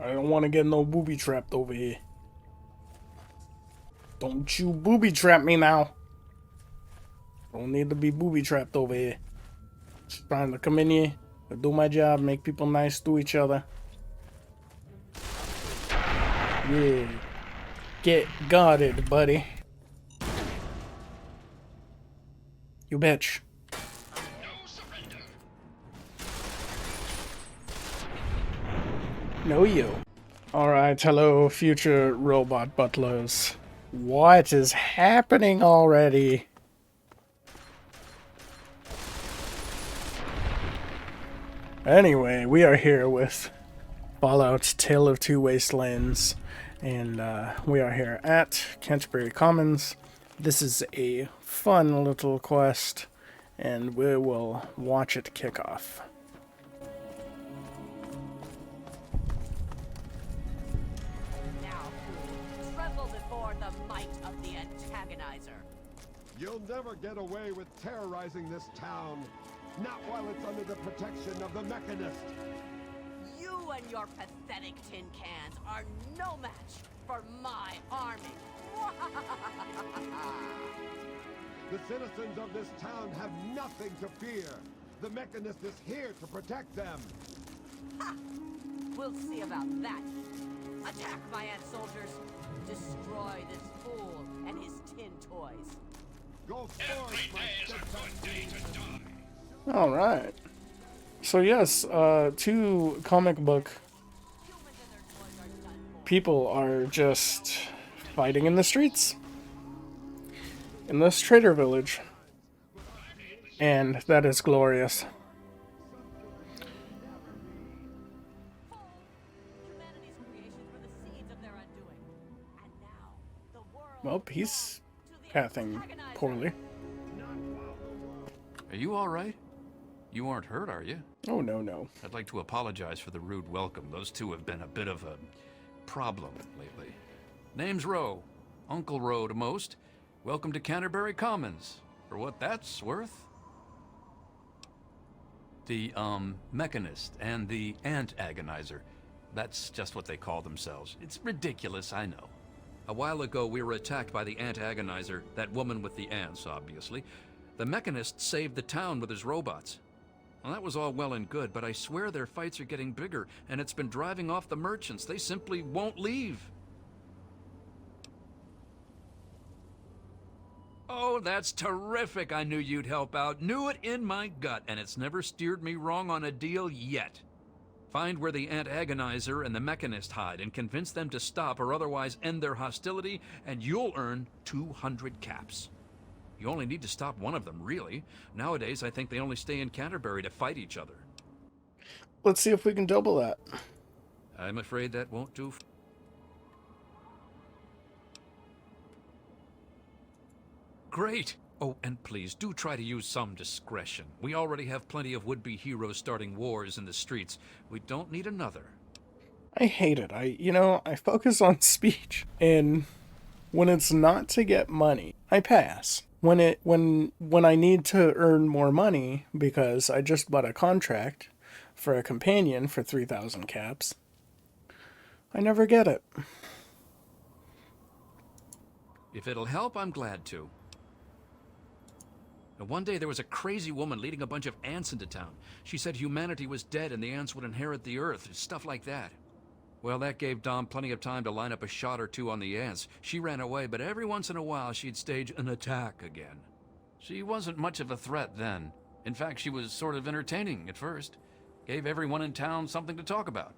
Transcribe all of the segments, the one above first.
I don't want to get no booby trapped over here. Don't you booby trap me now. Don't need to be booby trapped over here. Just trying to come in here, do my job, make people nice to each other. Yeah. Get guarded, buddy. You bitch. No you. Alright, hello future robot butlers. What is happening already? Anyway, we are here with Fallout Tale of Two Wastelands, and we are here at Canterbury Commons. This is a fun little quest, and we will watch it kick off. Now, tremble before the might of the antagonizer. You'll never get away with terrorizing this town. Not while it's under the protection of the Mechanist. You and your pathetic tin cans are no match for my army. The citizens of this town have nothing to fear. The Mechanist is here to protect them. Ha! We'll see about that. Attack, my ant soldiers. Destroy this fool and his tin toys. Go forth, my steadfast. Alright. So yes, two comic book people are just fighting in the streets. In this trader village. And that is glorious. Well, he's pathing poorly. Are you all right? You aren't hurt, are you? Oh, no. I'd like to apologize for the rude welcome. Those two have been a bit of a problem lately. Name's Rowe. Uncle Rowe to most. Welcome to Canterbury Commons. For what that's worth. The, Mechanist and the Ant Agonizer. That's just what they call themselves. It's ridiculous, I know. A while ago, we were attacked by the Ant Agonizer, that woman with the ants, obviously. The Mechanist saved the town with his robots. Well, that was all well and good, but I swear their fights are getting bigger, and it's been driving off the merchants. They simply won't leave. Oh, that's terrific. I knew you'd help out. Knew it in my gut, and it's never steered me wrong on a deal yet. Find where the Ant Agonizer and the Mechanist hide and convince them to stop or otherwise end their hostility, and you'll earn 200 caps. You only need to stop one of them, really. Nowadays, I think they only stay in Canterbury to fight each other. Let's see if we can double that. I'm afraid that won't do. Great! Oh, and please, do try to use some discretion. We already have plenty of would-be heroes starting wars in the streets. We don't need another. I hate it. I focus on speech, and when it's not to get money, I pass. When I need to earn more money because I just bought a contract for a companion for 3,000 caps, I never get it. If it'll help, I'm glad to. Now, one day there was a crazy woman leading a bunch of ants into town. She said humanity was dead and the ants would inherit the earth, stuff like that. Well, that gave Dom plenty of time to line up a shot or two on the ants. She ran away, but every once in a while she'd stage an attack again. She wasn't much of a threat then. In fact, she was sort of entertaining at first. Gave everyone in town something to talk about.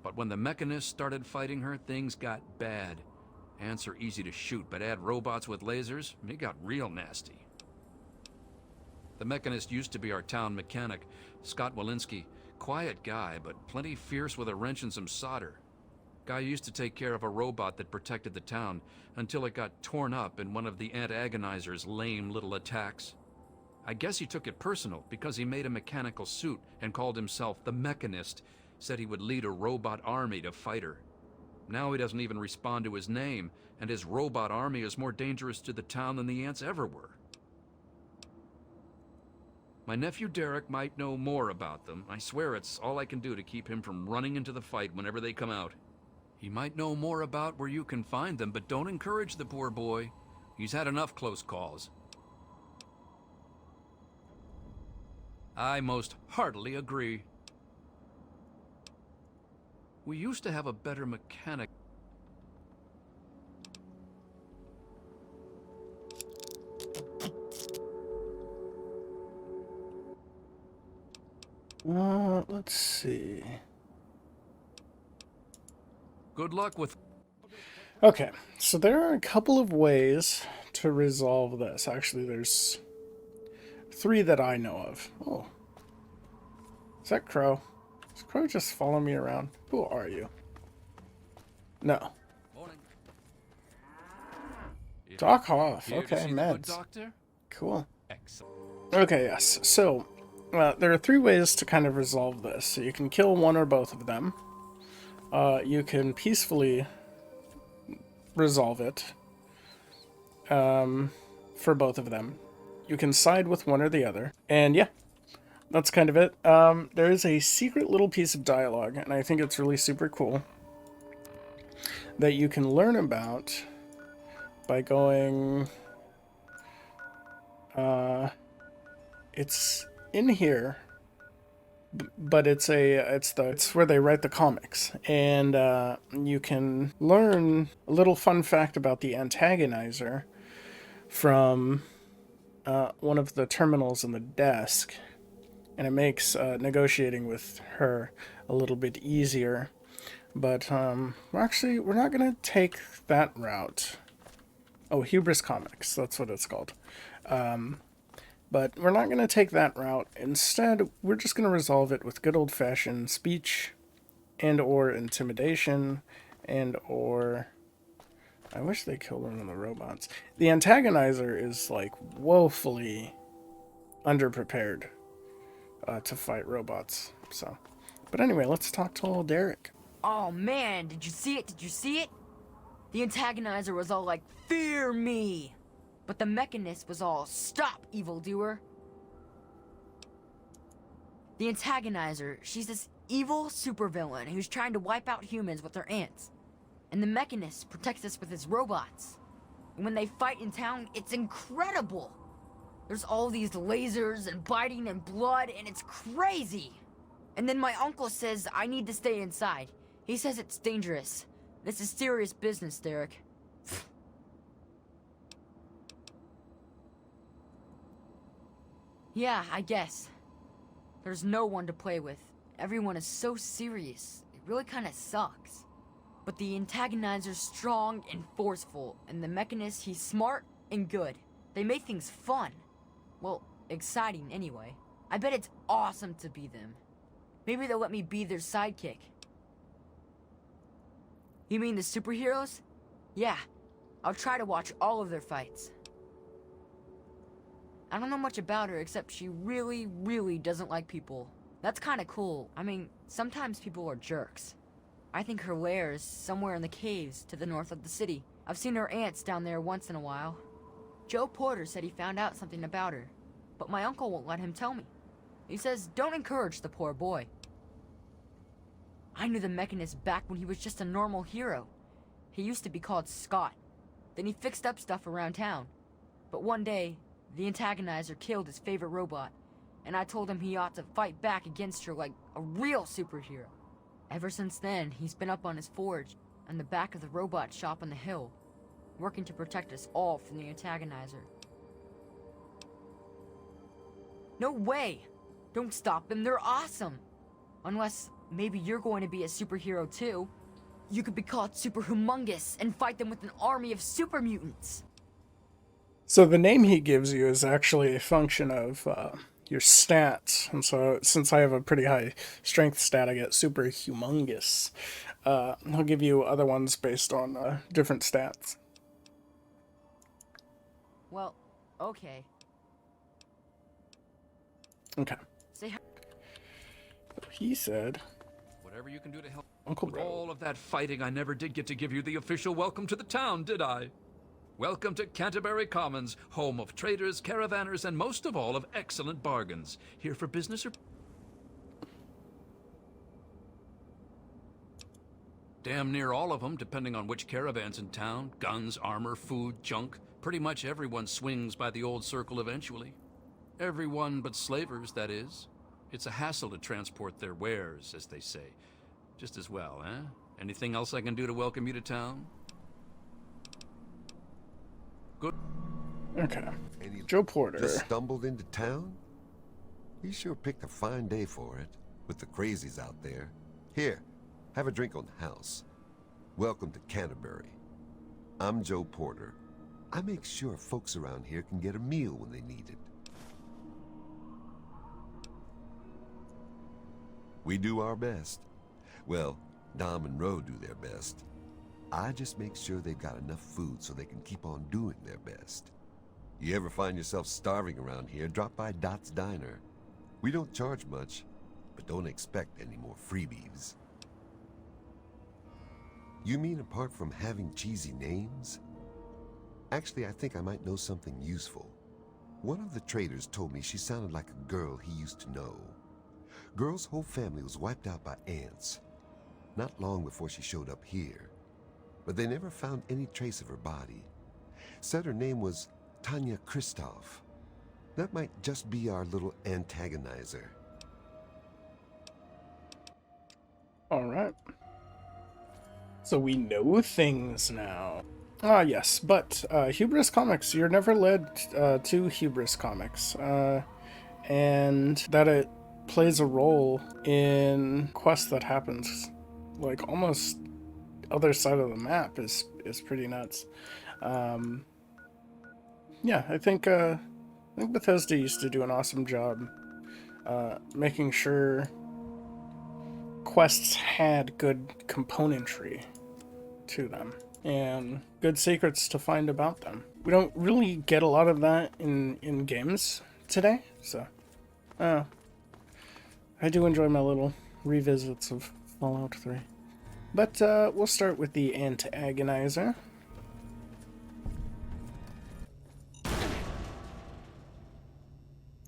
But when the Mechanists started fighting her, things got bad. Ants are easy to shoot, but add robots with lasers, it got real nasty. The Mechanist used to be our town mechanic, Scott Walensky. Quiet guy, but plenty fierce with a wrench and some solder. Guy used to take care of a robot that protected the town until it got torn up in one of the Ant Agonizer's lame little attacks. I guess he took it personal because he made a mechanical suit and called himself the Mechanist, said he would lead a robot army to fight her. Now he doesn't even respond to his name, and his robot army is more dangerous to the town than the ants ever were. My nephew Derek might know more about them. I swear it's all I can do to keep him from running into the fight whenever they come out. He might know more about where you can find them, but don't encourage the poor boy. He's had enough close calls. I most heartily agree. We used to have a better mechanic. Let's see. Good luck with... Okay, so there are a couple of ways to resolve this. Actually, there's 3 that I know of. Oh. Is that Crow? Is Crow just following me around? Who are you? No. Morning. Doc off. Here to Okay, see the good meds. doctor? Cool. Excellent. Okay, yes. So, there are 3 ways to kind of resolve this. So you can kill one or both of them. You can peacefully resolve it for both of them. You can side with one or the other. And yeah, that's kind of it. There is a secret little piece of dialogue, and I think it's really super cool, that you can learn about by going... it's in here, but it's where they write the comics, and you can learn a little fun fact about the antagonizer from one of the terminals in the desk, and it makes negotiating with her a little bit easier. But we're not gonna take that route. Oh, Hubris Comics, that's what it's called. But we're not going to take that route. Instead, we're just going to resolve it with good old-fashioned speech and or intimidation and or... I wish they killed one of the robots. The antagonizer is, like, woefully underprepared to fight robots. So, but anyway, let's talk to old Derek. Oh man, did you see it? Did you see it? The antagonizer was all like, "Fear me!" But the Mechanist was all, "Stop, evildoer!" The antagonizer, she's this evil supervillain who's trying to wipe out humans with her ants. And the Mechanist protects us with his robots. And when they fight in town, it's incredible! There's all these lasers and biting and blood, and it's crazy! And then my uncle says I need to stay inside. He says it's dangerous. This is serious business, Derek. Yeah, I guess. There's no one to play with. Everyone is so serious. It really kinda sucks. But the antagonizer's strong and forceful, and the Mechanist, he's smart and good. They make things fun. Well, exciting anyway. I bet it's awesome to be them. Maybe they'll let me be their sidekick. You mean the superheroes? Yeah, I'll try to watch all of their fights. I don't know much about her except she really, really doesn't like people. That's kinda cool. I mean, sometimes people are jerks. I think her lair is somewhere in the caves to the north of the city. I've seen her ants down there once in a while. Joe Porter said he found out something about her, but my uncle won't let him tell me. He says don't encourage the poor boy. I knew the Mechanist back when he was just a normal hero. He used to be called Scott. Then he fixed up stuff around town. But one day, the antagonizer killed his favorite robot, and I told him he ought to fight back against her like a real superhero. Ever since then, he's been up on his forge, on the back of the robot shop on the hill, working to protect us all from the antagonizer. No way! Don't stop them, they're awesome! Unless, maybe you're going to be a superhero too. You could be called Super Humongous and fight them with an army of super mutants! So the name he gives you is actually a function of your stats. And so since I have a pretty high strength stat, I get super humongous. He'll give you other ones based on different stats. Well, okay. Okay. Say hi. He said, Whatever you can do to help. Uncle With Bro. all of that fighting, I never did get to give you the official welcome to the town, did I? Welcome to Canterbury Commons, home of traders, caravanners, and most of all, of excellent bargains. Here for business or... Damn near all of them, depending on which caravan's in town. Guns, armor, food, junk. Pretty much everyone swings by the old circle eventually. Everyone but slavers, that is. It's a hassle to transport their wares, as they say. Just as well, eh? Anything else I can do to welcome you to town? Good. Okay. And you Joe Porter. just stumbled into town? You sure picked a fine day for it, with the crazies out there. Here, have a drink on the house. Welcome to Canterbury. I'm Joe Porter. I make sure folks around here can get a meal when they need it. We do our best. Well, Dom and Ro do their best. I just make sure they've got enough food so they can keep on doing their best. You ever find yourself starving around here, drop by Dot's Diner. We don't charge much, but don't expect any more freebies. You mean apart from having cheesy names? Actually, I think I might know something useful. One of the traders told me she sounded like a girl he used to know. Girl's whole family was wiped out by ants, not long before she showed up here. But they never found any trace of her body. Said her name was Tanya Kristoff. That might just be our little antagonizer. Alright. So we know things now. Ah, yes, but Hubris Comics, you're never led to Hubris Comics. And that it plays a role in quests that happens like almost other side of the map is pretty nuts. Yeah, I think Bethesda used to do an awesome job making sure quests had good componentry to them and good secrets to find about them. We don't really get a lot of that in games today, so I do enjoy my little revisits of Fallout 3. But we'll start with the antagonizer.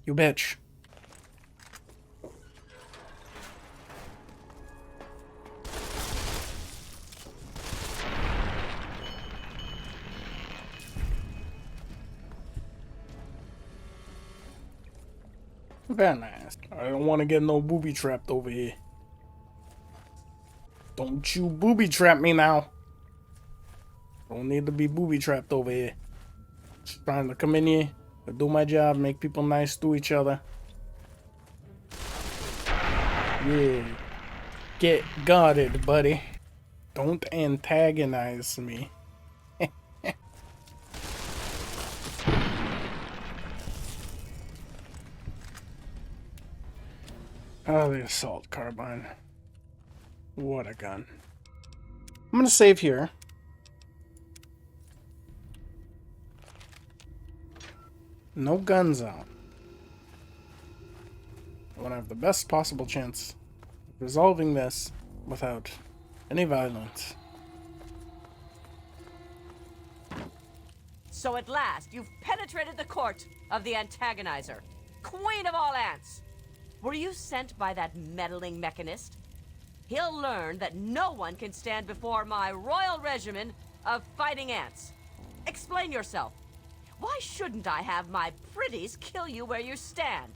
You bitch. Very nice. I don't want to get no booby trapped over here. Don't you booby trap me now. Don't need to be booby trapped over here. Just trying to come in here, do my job, make people nice to each other. Yeah. Get guarded, buddy. Don't antagonize me. Oh, the assault carbine. What a gun. I'm gonna save here. No guns out. I want to have the best possible chance of resolving this without any violence. So at last, you've penetrated the court of the antagonizer, queen of all ants. Were you sent by that meddling mechanist? He'll learn that no one can stand before my royal regimen of fighting ants. Explain yourself. Why shouldn't I have my pretties kill you where you stand?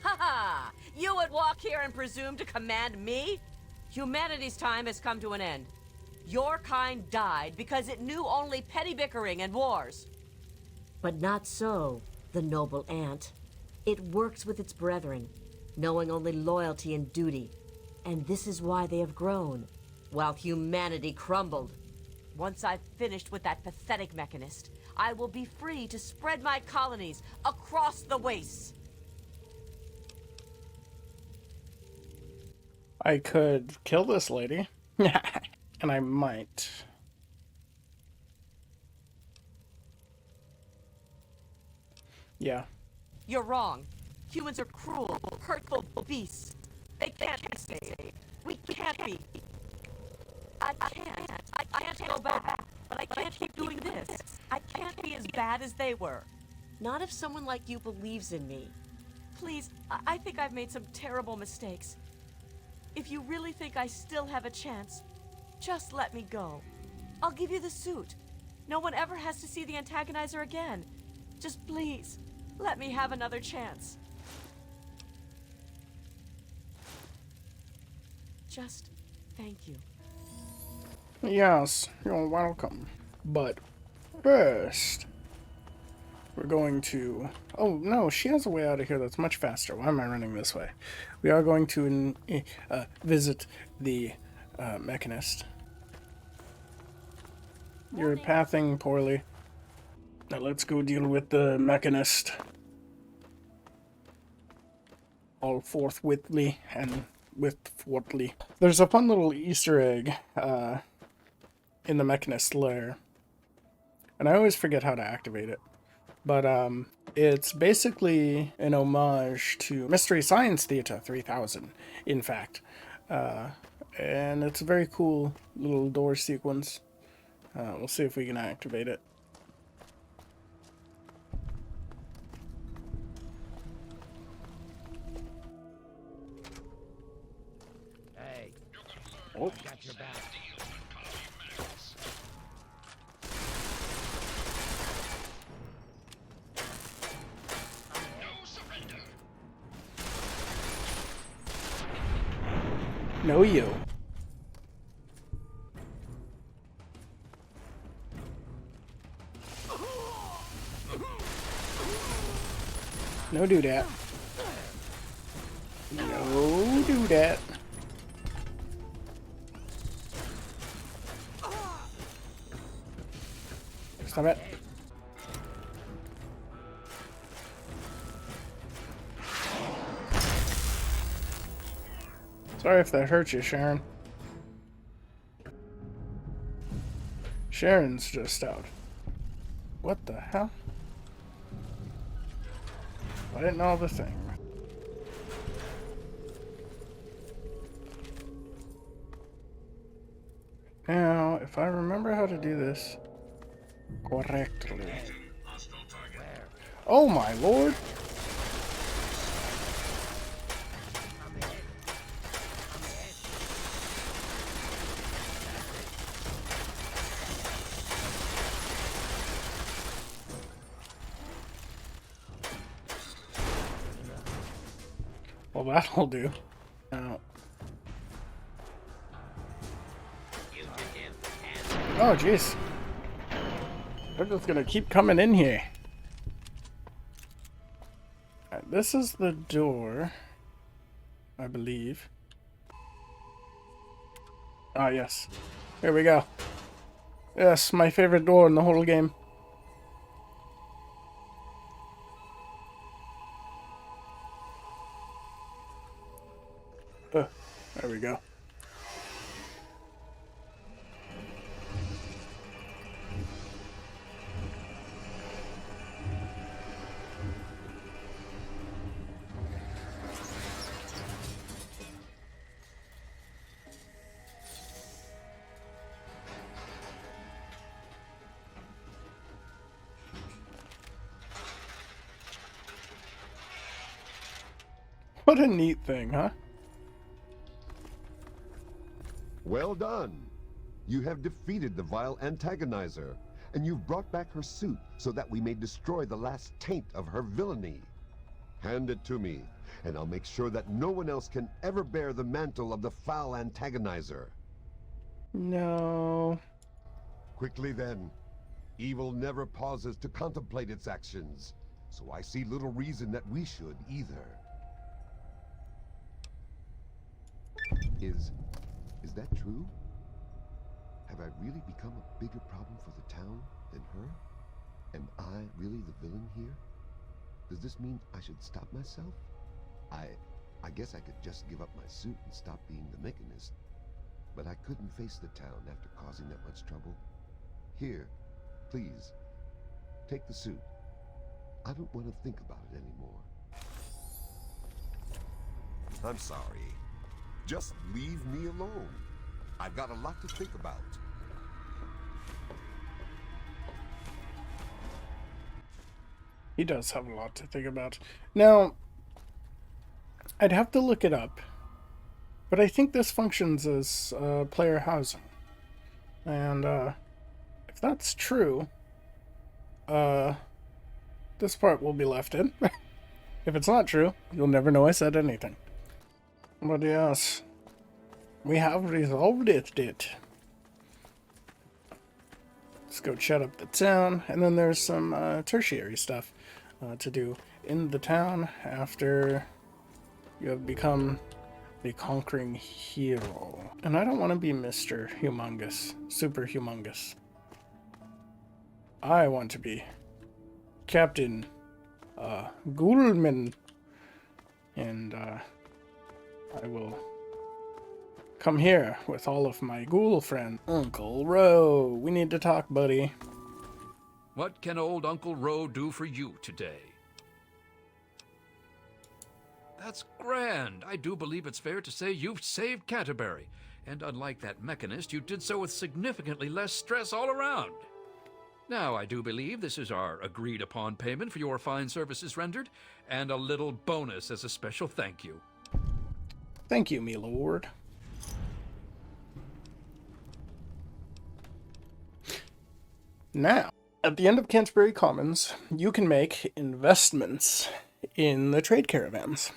Ha ha! You would walk here and presume to command me? Humanity's time has come to an end. Your kind died because it knew only petty bickering and wars. But not so, the noble ant. It works with its brethren, knowing only loyalty and duty. And this is why they have grown, while humanity crumbled. Once I've finished with that pathetic mechanist, I will be free to spread my colonies across the wastes. I could kill this lady. And I might. Yeah. You're wrong. Humans are cruel, hurtful beasts. They can't be saved. We can't be. I can't go back. But I can't keep doing this. I can't be as bad as they were. Not if someone like you believes in me. Please, I think I've made some terrible mistakes. If you really think I still have a chance, just let me go. I'll give you the suit. No one ever has to see the antagonizer again. Just please, let me have another chance. Just thank you. Yes, you're welcome. But first, we're going to... Oh, no, she has a way out of here that's much faster. Why am I running this way? We are going to visit the mechanist. You're pathing poorly. Now let's go deal with the mechanist. All forthwithly and forthly. There's a fun little Easter egg in the mechanist lair. And I always forget how to activate it. But it's basically an homage to Mystery Science Theater 3000, in fact. And it's a very cool little door sequence. We'll see if we can activate it. Hey, Oh, got your back. no you. No do that. No do that. Stop it. Sorry if that hurt you, Sharon. Sharon's just out. What the hell? I didn't know the thing. Now, if I remember how to do this correctly. Oh my lord! Well, that'll do. Now. Oh, jeez. They're just gonna keep coming in here. Alright, this is the door, I believe. Ah, yes. Here we go. Yes, my favorite door in the whole game. There we go. What a neat thing, huh? Well done. You have defeated the vile antagonizer, and you've brought back her suit so that we may destroy the last taint of her villainy. Hand it to me, and I'll make sure that no one else can ever bear the mantle of the foul antagonizer. No. Quickly then. Evil never pauses to contemplate its actions, so I see little reason that we should either. Is that true? Have I really become a bigger problem for the town than her? Am I really the villain here? Does this mean I should stop myself? I guess I could just give up my suit and stop being the mechanist. But I couldn't face the town after causing that much trouble. Here, please, take the suit. I don't want to think about it anymore. I'm sorry. Just leave me alone. I've got a lot to think about. He does have a lot to think about. Now, I'd have to look it up, but I think this functions as player housing. And if that's true, this part will be left in. If it's not true, you'll never know I said anything. But yes, we have resolved it. Let's go chat up the town, and then there's some tertiary stuff to do in the town after you have become the conquering hero. And I don't want to be Mr. Humongous, Super Humongous. I want to be Captain Ghoulman, and I will come here with all of my ghoul friends. Uncle Ro, we need to talk, buddy. What can old Uncle Ro do for you today? That's grand. I do believe it's fair to say you've saved Canterbury. And unlike that mechanist, you did so with significantly less stress all around. Now, I do believe this is our agreed-upon payment for your fine services rendered, and a little bonus as a special thank you. Thank you, me lord. Now, at the end of Canterbury Commons, you can make investments in the trade caravans,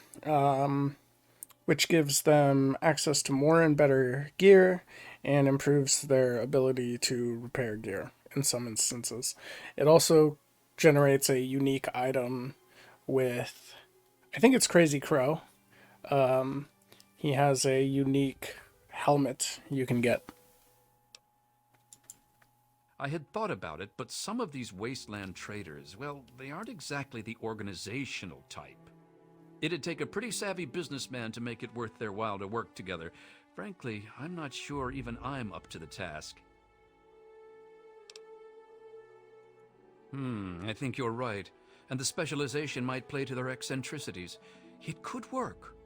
which gives them access to more and better gear and improves their ability to repair gear in some instances. It also generates a unique item with, I think it's Crazy Crow. He has a unique helmet you can get. I had thought about it, but some of these wasteland traders, well, they aren't exactly the organizational type. It'd take a pretty savvy businessman to make it worth their while to work together. Frankly, I'm not sure even I'm up to the task. I think you're right. And the specialization might play to their eccentricities. It could work.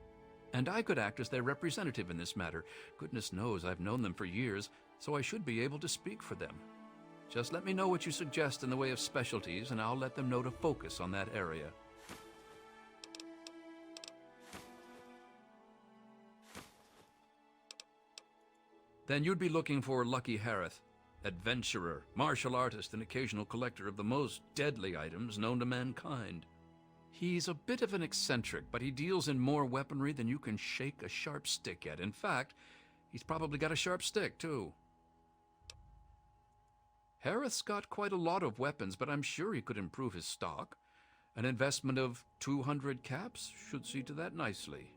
And I could act as their representative in this matter. Goodness knows I've known them for years, so I should be able to speak for them. Just let me know what you suggest in the way of specialties, and I'll let them know to focus on that area. Then you'd be looking for Lucky Harith. Adventurer, martial artist, and occasional collector of the most deadly items known to mankind. He's a bit of an eccentric, but he deals in more weaponry than you can shake a sharp stick at. In fact, he's probably got a sharp stick, too. Harith's got quite a lot of weapons, but I'm sure he could improve his stock. An investment of 200 caps should see to that nicely.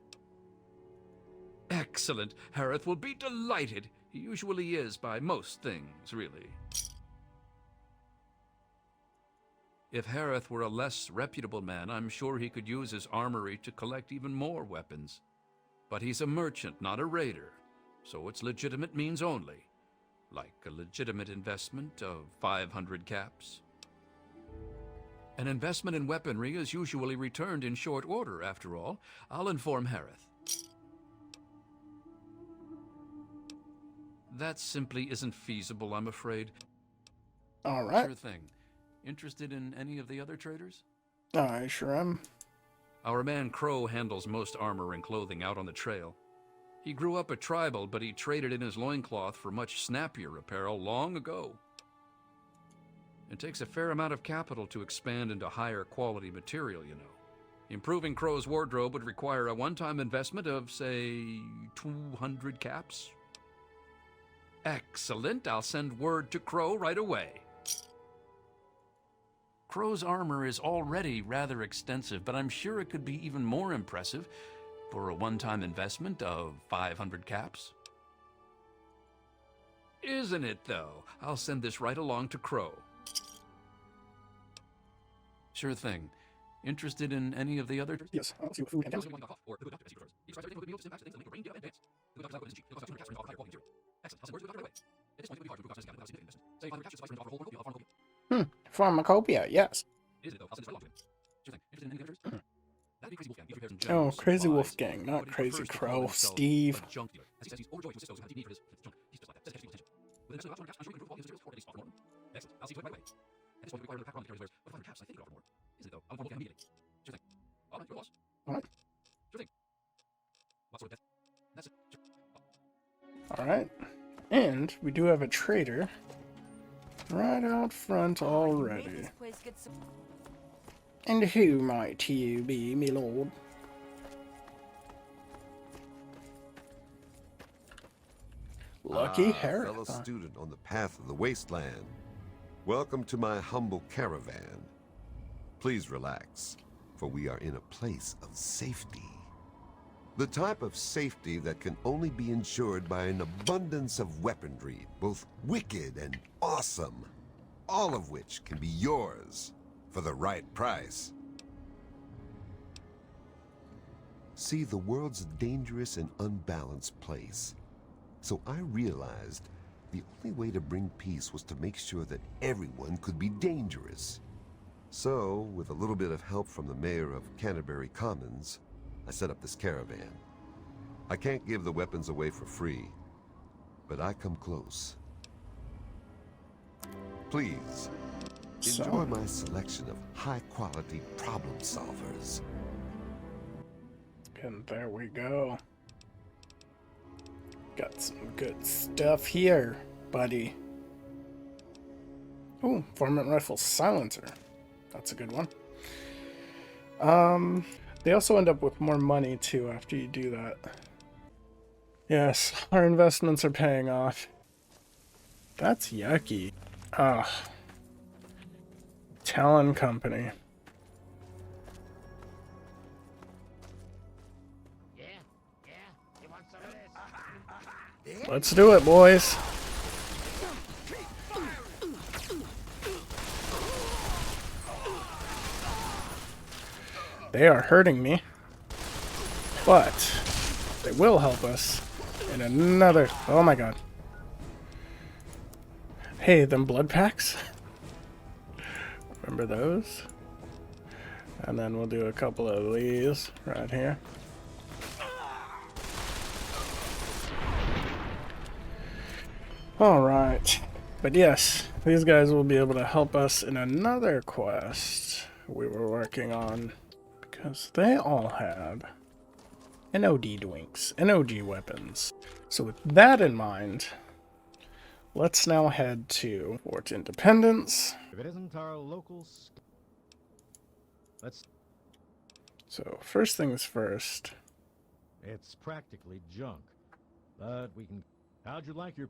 Excellent! Harith will be delighted. He usually is by most things, really. If Harith were a less reputable man, I'm sure he could use his armory to collect even more weapons. But he's a merchant, not a raider, so it's legitimate means only. Like a legitimate investment of 500 caps. An investment in weaponry is usually returned in short order, after all. I'll inform Harith. That simply isn't feasible, I'm afraid. All right. Sure thing. Interested in any of the other traders? I sure am. Our man Crow handles most armor and clothing out on the trail. He grew up a tribal, but he traded in his loincloth for much snappier apparel long ago. It takes a fair amount of capital to expand into higher quality material, you know. Improving Crow's wardrobe would require a one-time investment of, say, 200 caps. Excellent. I'll send word to Crow right away. Crow's armor is already rather extensive, but I'm sure it could be even more impressive for a one-time investment of 500 caps. Isn't it, though? I'll send this right along to Crow. Sure thing. Interested in any of the other? Yes, I'll see what food and gas. Pharmacopoeia, yes. in general. Oh, Crazy supplies, Wolfgang, not but he Crazy prefers to call Crow. himself Steve. a junk dealer. As he says, he's overjoyed to assist those who have deep need for his junk. He's just like that. That's attention. With an I'm sure you can improve all the materials or at least offer more. Excellent. I'll see to it right away. At this point, we require another pack run that carries wares, but 500 caps, I think it offer more. Isn't it though? I'll inform Wolfgang immediately. Sure thing. All right, your loss. What? Sure thing. What sort of death? That's it. Sure. Alright. And we do have a trader right out front already. This place gets some... And who might you be, me lord? Lucky Harris. Fellow student on the path of the Wasteland. Welcome to my humble caravan. Please relax, for we are in a place of safety. The type of safety that can only be ensured by an abundance of weaponry, both wicked and awesome, all of which can be yours for the right price. See, the world's a dangerous and unbalanced place. So I realized the only way to bring peace was to make sure that everyone could be dangerous. So, with a little bit of help from the mayor of Canterbury Commons, I set up this caravan. I can't give the weapons away for free, but I come close. Please, enjoy my selection of high-quality problem solvers. And there we go. Got some good stuff here, buddy. Oh, varmint rifle silencer. That's a good one. They also end up with more money too after you do that. Yes, our investments are paying off. That's yucky. Ah. Talon Company. Let's do it, boys. They are hurting me, but they will help us in another... Oh my god. Hey, them blood packs. Remember those? And then we'll do a couple of these right here. Alright. But yes, these guys will be able to help us in another quest we were working on. Because they all have NOD dwinks, NOG weapons. So with that in mind, let's now head to Fort Independence. If it isn't our local... Let's... So first things first. It's practically junk. But we can... How'd you like your...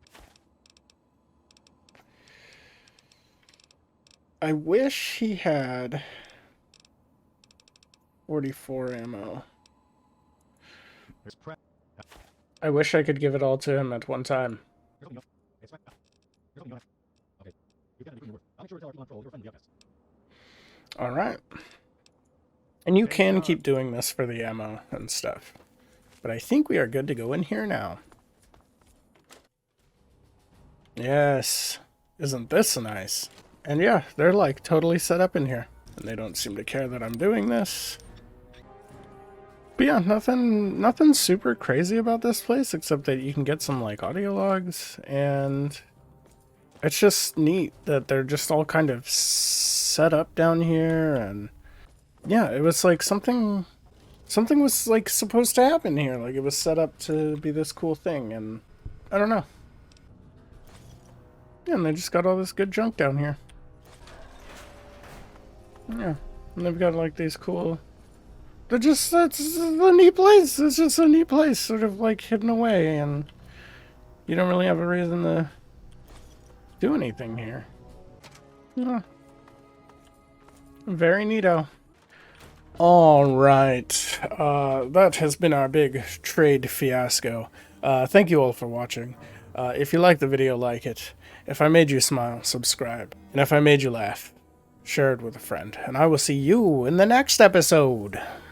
I wish he had 44 ammo. It's I wish I could give it all to him at one time. It's fine. Okay. You gotta do your work. I'll make sure to tell our people on patrol you're a friend of the Outcasts. Alright. And you can keep doing this for the ammo and stuff. But I think we are good to go in here now. Yes. Isn't this nice? And yeah, they're like totally set up in here. And they don't seem to care that I'm doing this. But yeah, nothing super crazy about this place, except that you can get some like audio logs, and it's just neat that they're just all kind of set up down here. And yeah, it was like something was like supposed to happen here. Like it was set up to be this cool thing, and I don't know. Yeah, and they just got all this good junk down here. Yeah, and they've got like these cool... that's a neat place. It's just a neat place, sort of like hidden away, and you don't really have a reason to do anything here. Yeah. Very neato. Alright, that has been our big trade fiasco. Thank you all for watching. If you liked the video, like it. If I made you smile, subscribe. And if I made you laugh, share it with a friend. And I will see you in the next episode.